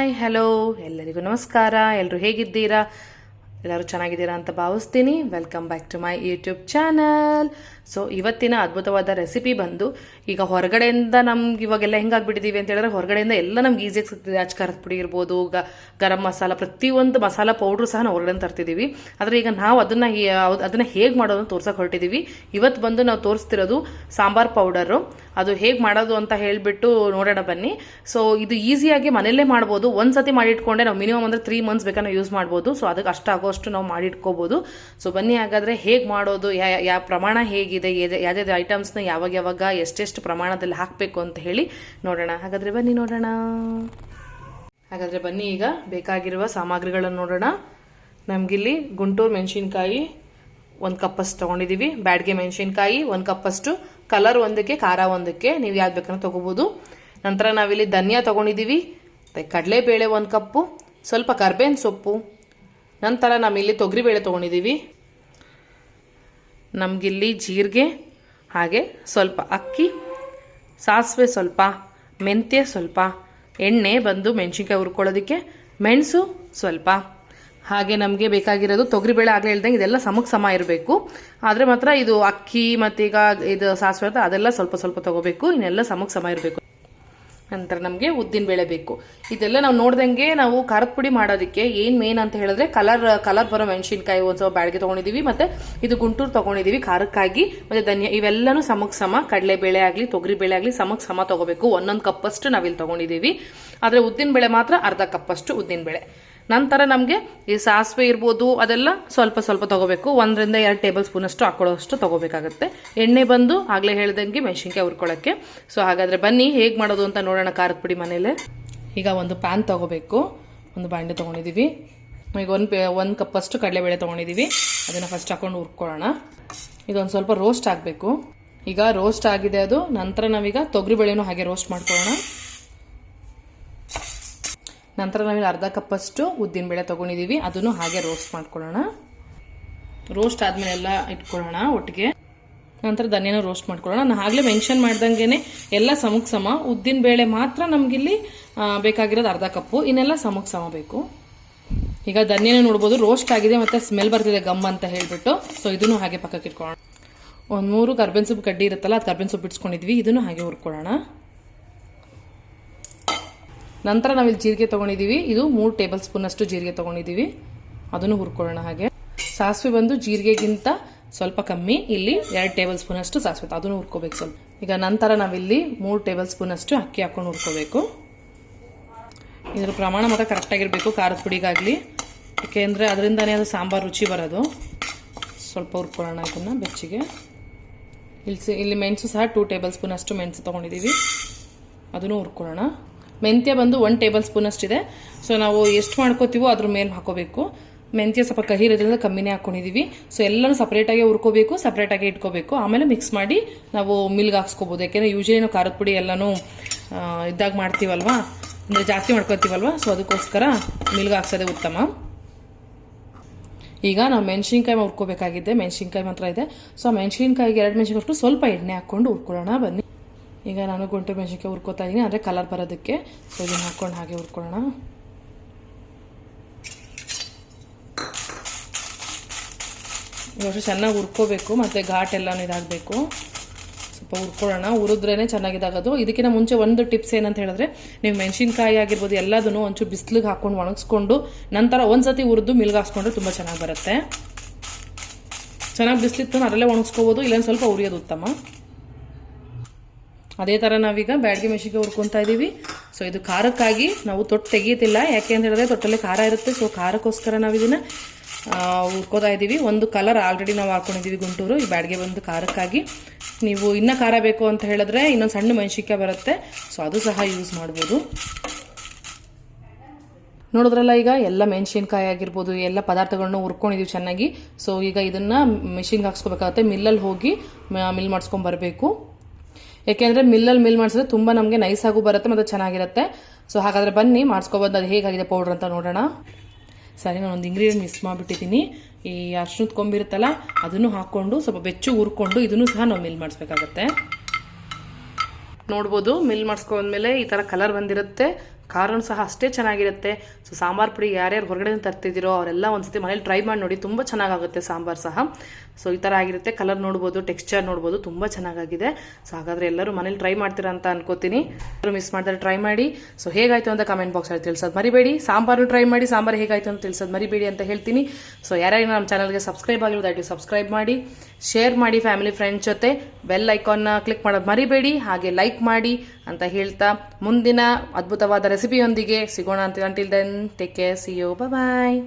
Hi hello ಎಲ್ಲರಿಗೂ ನಮಸ್ಕಾರ. ಎಲ್ಲರೂ ಹೇಗಿದ್ದೀರಾ? ಎಲ್ಲರೂ ಚೆನ್ನಾಗಿದ್ದೀರಾ ಅಂತ ಭಾವಿಸ್ತೀನಿ. Welcome back to my YouTube channel. So ಇವತ್ತಿನ ಅದ್ಭುತವಾದ ರೆಸಿಪಿ ಬಂದು, ಈಗ ಹೊರಗಡೆಯಿಂದ ನಮ್ಗೆ ಇವಾಗೆಲ್ಲ ಹೆಂಗಾಗ್ಬಿಟ್ಟಿದ್ದೀವಿ ಅಂತ ಹೇಳಿದ್ರೆ, ಹೊರಗಡೆಯಿಂದ ಎಲ್ಲ ನಮ್ಗೆ ಈಸಿಯಾಗಿ ಸಿಗ್ತಿದೆ. ಖಾರದ ಪುಡಿ ಇರ್ಬೋದು, ಗರಂ ಮಸಾಲ, ಪ್ರತಿಯೊಂದು ಮಸಾಲ ಪೌಡ್ರು ಸಹ ನಾವು ಹೊರಗಡೆ ತರ್ತಿದ್ದೀವಿ. ಆದರೆ ಈಗ ನಾವು ಅದನ್ನ ಹೇಗೆ ಮಾಡೋದು ತೋರ್ಸಕ್ಕೆ ಹೊರಟಿದ್ದೀವಿ. ಇವತ್ತು ಬಂದು ನಾವು ತೋರಿಸ್ತಿರೋದು ಸಾಂಬಾರ್ ಪೌಡರು. ಅದು ಹೇಗೆ ಮಾಡೋದು ಅಂತ ಹೇಳಿಬಿಟ್ಟು ನೋಡೋಣ ಬನ್ನಿ. ಸೊ ಇದು ಈಸಿಯಾಗಿ ಮನೆಯಲ್ಲೇ ಮಾಡ್ಬೋದು. ಒಂದ್ಸತಿ ಮಾಡಿಟ್ಕೊಂಡೆ ನಾವು ಮಿನಿಮಮ್ ಅಂದರೆ 3 months ಬೇಕಾದ್ರೆ ಯೂಸ್ ಮಾಡ್ಬೋದು. ಸೊ ಅದಕ್ಕೆ ಅಷ್ಟಾಗೋಷ್ಟು ನಾವು ಮಾಡಿಟ್ಕೋಬೋದು. ಸೊ ಬನ್ನಿ ಹಾಗಾದರೆ ಹೇಗೆ ಮಾಡೋದು, ಯಾವ ಪ್ರಮಾಣ ಹೇಗಿದೆ, ಯಾವ್ಯಾವ ಐಟಮ್ಸ್ನ ಯಾವಾಗ ಎಷ್ಟೆಷ್ಟು ಪ್ರಮಾಣದಲ್ಲಿ ಹಾಕಬೇಕು ಅಂತ ಹೇಳಿ ನೋಡೋಣ. ಹಾಗಾದರೆ ಬನ್ನಿ ನೋಡೋಣ. ಬನ್ನಿ ಈಗ ಬೇಕಾಗಿರುವ ಸಾಮಗ್ರಿಗಳನ್ನು ನೋಡೋಣ. ನಮಗಿಲ್ಲಿ ಗುಂಟೂರು ಮೆಣಸಿನ್ಕಾಯಿ 1 ಕಪ್ಪಷ್ಟು ತೊಗೊಂಡಿದ್ದೀವಿ. ಬ್ಯಾಡ್ಗೆ ಮೆಣಸಿನ್ಕಾಯಿ 1 ಕಪ್ಪಷ್ಟು, ಕಲರ್ ಒಂದಕ್ಕೆ, ಖಾರ ಒಂದಕ್ಕೆ, ನೀವು ಯಾವ್ದು ಬೇಕಂದ್ರೆ ತೊಗೋಬೋದು. ನಂತರ ನಾವಿಲ್ಲಿ ಧನಿಯಾ ತೊಗೊಂಡಿದ್ದೀವಿ, ಕಡಲೆಬೇಳೆ 1 ಕಪ್ಪು, ಸ್ವಲ್ಪ ಕರ್ಬೇವಿನ ಸೊಪ್ಪು. ನಂತರ ನಾವಿಲ್ಲಿ ತೊಗರಿಬೇಳೆ ತೊಗೊಂಡಿದ್ದೀವಿ. ನಮಗಿಲ್ಲಿ ಜೀರಿಗೆ, ಹಾಗೆ ಸ್ವಲ್ಪ ಅಕ್ಕಿ, ಸಾಸಿವೆ ಸ್ವಲ್ಪ, ಮೆಂತ್ಯ ಸ್ವಲ್ಪ, ಎಣ್ಣೆ ಬಂದು ಮೆಣಸಿನ್ಕಾಯಿ ಹುರ್ಕೊಳ್ಳೋದಕ್ಕೆ, ಮೆಣಸು ಸ್ವಲ್ಪ. ಹಾಗೆ ನಮಗೆ ಬೇಕಾಗಿರೋದು ತೊಗರಿಬೇಳೆ ಆಗಲೇ ಹೇಳ್ದಂಗೆ ಇದೆಲ್ಲ ಸಮ ಇರಬೇಕು. ಆದರೆ ಮಾತ್ರ ಇದು ಅಕ್ಕಿ ಮತ್ತು ಈಗ ಇದು ಸಾಸಿವೆ ಅಂತ ಅದೆಲ್ಲ ಸ್ವಲ್ಪ ಸ್ವಲ್ಪ ತೊಗೋಬೇಕು. ಇನ್ನೆಲ್ಲ ಸಮ ಇರಬೇಕು. ನಂತರ ನಮಗೆ ಉದ್ದಿನಬೇಳೆ ಬೇಕು. ಇದೆಲ್ಲ ನಾವು ನೋಡ್ದಂಗೆ ನಾವು ಖಾರದ ಪುಡಿ ಮಾಡೋದಕ್ಕೆ ಏನು ಮೇನ್ ಅಂತ ಹೇಳಿದ್ರೆ ಕಲರ್ ಬರೋ ಮೆಣಸಿನ್ಕಾಯಿ ಒಂದು ಸ್ವಲ್ಪ ಬ್ಯಾಡ್ಗೆ ತೊಗೊಂಡಿದ್ದೀವಿ, ಮತ್ತು ಇದು ಗುಂಟೂರು ತೊಗೊಂಡಿದ್ದೀವಿ ಖಾರಕ್ಕಾಗಿ, ಮತ್ತು ಧನಿಯಾ, ಇವೆಲ್ಲನೂ ಸಮ ಕಡಲೆಬೇಳೆ ಆಗಲಿ ತೊಗರಿಬೇಳೆ ಆಗಲಿ ಸಮ ತೊಗೋಬೇಕು. 1 ಕಪ್ಪಷ್ಟು ನಾವಿಲ್ಲಿ ತೊಗೊಂಡಿದ್ದೀವಿ. ಆದರೆ ಉದ್ದಿನಬೇಳೆ ಮಾತ್ರ ಅರ್ಧ ಕಪ್ಪಷ್ಟು ಉದ್ದಿನಬೇಳೆ. ನಂತರ ನಮಗೆ ಈ ಸಾಸಿವೆ ಇರ್ಬೋದು, ಅದೆಲ್ಲ ಸ್ವಲ್ಪ ಸ್ವಲ್ಪ ತೊಗೋಬೇಕು. 1 ರಿಂದ 2 ಟೇಬಲ್ ಸ್ಪೂನಷ್ಟು ಹಾಕೊಳ್ಳೋಷ್ಟು ತೊಗೋಬೇಕಾಗುತ್ತೆ. ಎಣ್ಣೆ ಬಂದು ಆಗಲೇ ಹೇಳ್ದಂಗೆ ಮೆಣಸಿನ್ಕಾಯಿ ಹುರ್ಕೊಳ್ಳೋಕ್ಕೆ. ಸೊ ಹಾಗಾದರೆ ಬನ್ನಿ ಹೇಗೆ ಮಾಡೋದು ಅಂತ ನೋಡೋಣ ಖಾರದ ಪುಡಿ ಮನೇಲೆ. ಈಗ ಒಂದು ಪ್ಯಾನ್ ತೊಗೋಬೇಕು, ಒಂದು ಬಾಂಡೆ ತೊಗೊಂಡಿದ್ದೀವಿ. ಈಗ 1 ಕಪ್ಪಷ್ಟು ಕಡಲೆಬೇಳೆ ತೊಗೊಂಡಿದ್ದೀವಿ. ಅದನ್ನು ಫಸ್ಟ್ ಹಾಕೊಂಡು ಹುರ್ಕೊಳ್ಳೋಣ. ಇದೊಂದು ಸ್ವಲ್ಪ ರೋಸ್ಟ್ ಆಗಬೇಕು. ಈಗ ರೋಸ್ಟ್ ಆಗಿದೆ ಅದು. ನಂತರ ನಾವೀಗ ತೊಗರಿಬೇಳೆನೂ ಹಾಗೆ ರೋಸ್ಟ್ ಮಾಡ್ಕೊಳ್ಳೋಣ. ನಂತರ ನಾವಿಲ್ಲಿ ಅರ್ಧ ಕಪ್ಪಷ್ಟು ಉದ್ದಿನಬೇಳೆ ತೊಗೊಂಡಿದ್ದೀವಿ, ಅದನ್ನು ಹಾಗೆ ರೋಸ್ಟ್ ಮಾಡ್ಕೊಳ್ಳೋಣ. ರೋಸ್ಟ್ ಆದಮೇಲೆ ಎಲ್ಲ ಇಟ್ಕೊಳ್ಳೋಣ ಒಟ್ಟಿಗೆ. ನಂತರ ಧನಿಯಾನ ರೋಸ್ಟ್ ಮಾಡ್ಕೊಳ್ಳೋಣ. ನಾನು ಆಗಲೇ ಮೆನ್ಷನ್ ಮಾಡ್ದಂಗೆ ಎಲ್ಲ ಸಮ. ಉದ್ದಿನಬೇಳೆ ಮಾತ್ರ ನಮಗಿಲ್ಲಿ ಬೇಕಾಗಿರೋದು ಅರ್ಧ ಕಪ್ಪು, ಇನ್ನೆಲ್ಲ ಸಮ ಬೇಕು. ಈಗ ಧನಿಯಾನ ನೋಡ್ಬೋದು ರೋಸ್ಟ್ ಆಗಿದೆ, ಮತ್ತು ಸ್ಮೆಲ್ ಬರ್ತಿದೆ ಗಮ್ ಅಂತ ಹೇಳಿಬಿಟ್ಟು. ಸೊ ಇದನ್ನು ಹಾಗೆ ಪಕ್ಕಕ್ಕೆ ಇಟ್ಕೊಳ್ಳೋಣ. 3 ಕರ್ಬೇವಿನ ಸೊಪ್ಪು ಕಡ್ಡಿ ಇರುತ್ತಲ್ಲ, ಅದು ಕರ್ಬೇವಿನ ಸೊಪ್ಪು ಬಿಡಿಸ್ಕೊಂಡಿದ್ವಿ, ಇದನ್ನು ಹಾಗೆ ಹುರ್ಕೊಳ್ಳೋಣ. ನಂತರ ನಾವಿಲ್ಲಿ ಜೀರಿಗೆ ತೊಗೊಂಡಿದ್ದೀವಿ. ಇದು 3 ಟೇಬಲ್ ಸ್ಪೂನಷ್ಟು ಜೀರಿಗೆ ತೊಗೊಂಡಿದ್ದೀವಿ, ಅದನ್ನು ಹುರ್ಕೊಳ್ಳೋಣ. ಹಾಗೆ ಸಾಸಿವೆ ಬಂದು ಜೀರಿಗೆಗಿಂತ ಸ್ವಲ್ಪ ಕಮ್ಮಿ, ಇಲ್ಲಿ 2 ಟೇಬಲ್ ಸ್ಪೂನಷ್ಟು ಸಾಸಿವೆ, ಅದನ್ನು ಹುರ್ಕೋಬೇಕು ಸ್ವಲ್ಪ. ಈಗ ನಂತರ ನಾವಿಲ್ಲಿ 3 ಟೇಬಲ್ ಸ್ಪೂನಷ್ಟು ಅಕ್ಕಿ ಹಾಕೊಂಡು ಹುರ್ಕೋಬೇಕು. ಇದರ ಪ್ರಮಾಣ ಮಾತ್ರ ಕರೆಕ್ಟಾಗಿರಬೇಕು ಖಾರದ ಪುಡಿಗಾಗಲಿ, ಏಕೆಂದರೆ ಅದರಿಂದನೇ ಅದು ಸಾಂಬಾರು ರುಚಿ ಬರೋದು. ಸ್ವಲ್ಪ ಹುರ್ಕೊಳ್ಳೋಣ ಇದನ್ನು ಬೆಚ್ಚಿಗೆ. ಇಲ್ಲಿ ಮೆಣಸು ಸಹ 2 ಟೇಬಲ್ ಸ್ಪೂನಷ್ಟು ಮೆಣಸು ತೊಗೊಂಡಿದ್ದೀವಿ, ಅದನ್ನು ಹುರ್ಕೊಳ್ಳೋಣ. ಮೆಂತ್ಯ ಬಂದು 1 ಟೇಬಲ್ ಸ್ಪೂನಷ್ಟಿದೆ. ಸೊ ನಾವು ಎಷ್ಟು ಮಾಡ್ಕೋತೀವೋ ಅದ್ರ ಮೇಲೆ ಹಾಕೋಬೇಕು. ಮೆಂತ್ಯ ಸ್ವಲ್ಪ ಕಹಿ ಇರೋದ್ರಿಂದ ಕಮ್ಮಿನೇ ಹಾಕ್ಕೊಂಡಿದ್ದೀವಿ. ಸೊ ಎಲ್ಲನೂ ಸಪ್ರೇಟಾಗಿ ಹುರ್ಕೋಬೇಕು, ಸಪ್ರೇಟಾಗಿ ಇಟ್ಕೋಬೇಕು. ಆಮೇಲೆ ಮಿಕ್ಸ್ ಮಾಡಿ ನಾವು ಮಿಲ್ಗೆ ಹಾಕ್ಸ್ಕೋಬೋದು. ಯಾಕೆಂದರೆ ಯೂಶಲಿ ನಾವು ಖಾರದ ಪುಡಿ ಎಲ್ಲನೂ ಇದ್ದಾಗ ಮಾಡ್ತೀವಲ್ವಾ, ಅಂದರೆ ಜಾಸ್ತಿ ಮಾಡ್ಕೊತೀವಲ್ವ. ಸೊ ಅದಕ್ಕೋಸ್ಕರ ಮಿಲ್ಗೆ ಹಾಕ್ಸೋದೇ ಉತ್ತಮ. ಈಗ ನಾವು ಮೆಣಸಿನ್ಕಾಯಿ ಹುರ್ಕೋಬೇಕಾಗಿದೆ. ಮೆಣಸಿನ್ಕಾಯಿ ಮಾತ್ರ ಇದೆ. ಸೊ ಮೆಣಸಿನ್ಕಾಯಿಗೆ 2 ಮೆಣಸಿನ್ಕಾಯಿ ಸ್ವಲ್ಪ ಎಣ್ಣೆ ಹಾಕ್ಕೊಂಡು ಹುರ್ಕೊಳ್ಳೋಣ ಬನ್ನಿ. ಈಗ ನಾನು ಗುಂಟೂರು ಮೆಣಸಿನ್ಕಾಯಿ ಹುರ್ಕೋತಾ ಇದ್ದೀನಿ, ಅಂದರೆ ಕಲರ್ ಬರೋದಕ್ಕೆ. ಸೊ ಇದನ್ನು ಹಾಕ್ಕೊಂಡು ಹಾಗೆ ಹುರ್ಕೊಳ್ಳೋಣ. ಇವಾಗ ಚೆನ್ನಾಗಿ ಹುರ್ಕೋಬೇಕು, ಮತ್ತು ಘಾಟ್ ಎಲ್ಲನೂ ಇದಾಗಬೇಕು. ಸ್ವಲ್ಪ ಹುರ್ಕೊಳ್ಳೋಣ. ಹುರಿದ್ರೇ ಚೆನ್ನಾಗಿದಾಗೋದು. ಇದಕ್ಕಿಂತ ಮುಂಚೆ ಒಂದು ಟಿಪ್ಸ್ ಏನಂತ ಹೇಳಿದ್ರೆ, ನೀವು ಮೆಣಸಿನ್ಕಾಯಿ ಆಗಿರ್ಬೋದು ಎಲ್ಲದನ್ನು ಒಂಚೂರು ಬಿಸಿಲಿಗೆ ಹಾಕ್ಕೊಂಡು ಒಣಗಿಸ್ಕೊಂಡು ನಂತರ ಒಂದ್ಸತಿ ಹುರಿದು ಮಿಲ್ಗೆ ಹಾಕ್ಸ್ಕೊಂಡ್ರೆ ತುಂಬ ಚೆನ್ನಾಗಿ ಬರುತ್ತೆ. ಚೆನ್ನಾಗಿ ಬಿಸಿಲಿತ್ತು ಅದರಲ್ಲೇ ಒಣಗಿಸ್ಕೋಬೋದು, ಇಲ್ಲೊಂದು ಸ್ವಲ್ಪ ಉರಿಯೋದು ಉತ್ತಮ. ಅದೇ ಥರ ನಾವೀಗ ಬ್ಯಾಡ್ಗೆ ಮೆಣಸಿನ್ಕಾಯಿ ಹುರ್ಕೊತಾ ಇದ್ದೀವಿ. ಸೊ ಇದು ಖಾರಕ್ಕಾಗಿ ನಾವು ತೊಟ್ಟು ತೆಗೀತಿಲ್ಲ, ಯಾಕೆ ಅಂತ ಹೇಳಿದ್ರೆ ತೊಟ್ಟಲ್ಲಿ ಖಾರ ಇರುತ್ತೆ. ಸೊ ಖಾರಕ್ಕೋಸ್ಕರ ನಾವು ಇದನ್ನು ಹುರ್ಕೋತಾ ಇದ್ದೀವಿ. ಒಂದು ಕಲರ್ ಆಲ್ರೆಡಿ ನಾವು ಹಾಕ್ಕೊಂಡಿದ್ದೀವಿ ಗುಂಟೂರು. ಈ ಬ್ಯಾಡ್ಗೆ ಬಂದು ಖಾರಕ್ಕಾಗಿ. ನೀವು ಇನ್ನೂ ಖಾರ ಬೇಕು ಅಂತ ಹೇಳಿದ್ರೆ ಇನ್ನೊಂದು ಸಣ್ಣ ಮೆಣಸಿನ್ಕಾಯಿ ಬರುತ್ತೆ, ಸೊ ಅದು ಸಹ ಯೂಸ್ ಮಾಡ್ಬೋದು. ನೋಡಿದ್ರಲ್ಲ, ಈಗ ಎಲ್ಲ ಮೆಣಸಿನ್ಕಾಯಿ ಆಗಿರ್ಬೋದು ಎಲ್ಲ ಪದಾರ್ಥಗಳನ್ನ ಹುರ್ಕೊಂಡಿದ್ದೀವಿ ಚೆನ್ನಾಗಿ. ಸೊ ಈಗ ಇದನ್ನು ಮಿಷಿನ್ಗೆ ಹಾಕ್ಸ್ಕೋಬೇಕಾಗುತ್ತೆ. ಮಿಲ್ಲಲ್ಲಿ ಹೋಗಿ ಮಿಲ್ ಮಾಡಿಸ್ಕೊಂಬರ್ಬೇಕು. ಯಾಕೆಂದರೆ ಮಿಲ್ ಮಾಡಿಸಿದ್ರೆ ತುಂಬ ನಮಗೆ ನೈಸಾಗೂ ಬರುತ್ತೆ ಮತ್ತು ಚೆನ್ನಾಗಿರುತ್ತೆ. ಸೊ ಹಾಗಾದರೆ ಬನ್ನಿ ಮಾಡಿಸ್ಕೊಬೋದು. ಅದು ಹೇಗಾಗಿದೆ ಪೌಡ್ರ್ ಅಂತ ನೋಡೋಣ. ಸರಿ, ನಾನೊಂದು ಇಂಗ್ರೀಡಿಯೆಂಟ್ ಮಿಸ್ ಮಾಡಿಬಿಟ್ಟಿದ್ದೀನಿ. ಈ ಅರ್ಶಿಣದ ಕೊಂಬಿರುತ್ತಲ್ಲ, ಅದನ್ನು ಹಾಕ್ಕೊಂಡು ಸ್ವಲ್ಪ ಬೆಚ್ಚು ಹುರ್ಕೊಂಡು ಇದನ್ನು ಸಹ ನಾವು ಮಿಲ್ ಮಾಡಿಸ್ಬೇಕಾಗತ್ತೆ. ನೋಡ್ಬೋದು ಮಿಲ್ ಮಾಡಿಸ್ಕೊಂಡ್ಮೇಲೆ ಈ ಥರ ಕಲರ್ ಬಂದಿರುತ್ತೆ. ಖಾರನೂ ಸಹ ಅಷ್ಟೇ ಚೆನ್ನಾಗಿರುತ್ತೆ. ಸೊ ಸಾಂಬಾರು ಪುಡಿ ಯಾರ್ಯಾರು ಹೊರಗಡೆ ತರ್ತಿದ್ದೀರೋ ಅವರೆಲ್ಲ ಒಂದ್ಸತಿ ಮನೇಲಿ ಟ್ರೈ ಮಾಡಿ ನೋಡಿ, ತುಂಬ ಚೆನ್ನಾಗಾಗುತ್ತೆ ಸಾಂಬಾರು ಸಹ. ಸೊ ಈ ಥರ ಆಗಿರುತ್ತೆ, ಕಲರ್ ನೋಡ್ಬೋದು, ಟೆಕ್ಸ್ಚರ್ ನೋಡ್ಬೋದು, ತುಂಬ ಚೆನ್ನಾಗಿದೆ. ಸೊ ಹಾಗಾದರೆ ಎಲ್ಲರೂ ಮನೇಲಿ ಟ್ರೈ ಮಾಡ್ತೀರಾ ಅಂತ ಅನ್ಕೋತೀನಿ. ಎಲ್ಲರೂ ಮಿಸ್ ಮಾಡ್ತಾರೆ, ಟ್ರೈ ಮಾಡಿ. ಸೊ ಹೇಗಾಯಿತು ಅಂತ ಕಮೆಂಟ್ ಬಾಕ್ಸಲ್ಲಿ ತಿಳಿಸೋದು ಮರಿಬೇಡಿ. ಸಾಂಬಾರು ಟ್ರೈ ಮಾಡಿ, ಸಾಂಬಾರು ಹೇಗಾಯಿತು ಅಂತ ತಿಳಿಸೋದು ಮರಿಬೇಡಿ ಅಂತ ಹೇಳ್ತೀನಿ. ಸೊ ಯಾರ್ಯಾರು ನಮ್ಮ ಚಾನಲ್ಗೆ ಸಬ್ಸ್ಕ್ರೈಬ್ ಆಗಿರೋದು ದಯವಿಟ್ಟು ಸಬ್ಸ್ಕ್ರೈಬ್ ಮಾಡಿ, ಶೇರ್ ಮಾಡಿ ಫ್ಯಾಮಿಲಿ ಫ್ರೆಂಡ್ಸ್ ಜೊತೆ, ಬೆಲ್ ಐಕಾನ್ನ ಕ್ಲಿಕ್ ಮಾಡೋದು ಮರಿಬೇಡಿ, ಹಾಗೆ ಲೈಕ್ ಮಾಡಿ ಅಂತ ಹೇಳ್ತಾ ಮುಂದಿನ ಅದ್ಭುತವಾದ ರೆಸಿಪಿಯೊಂದಿಗೆ ಸಿಗೋಣ ಅಂತ. Until then take care, see you, bye.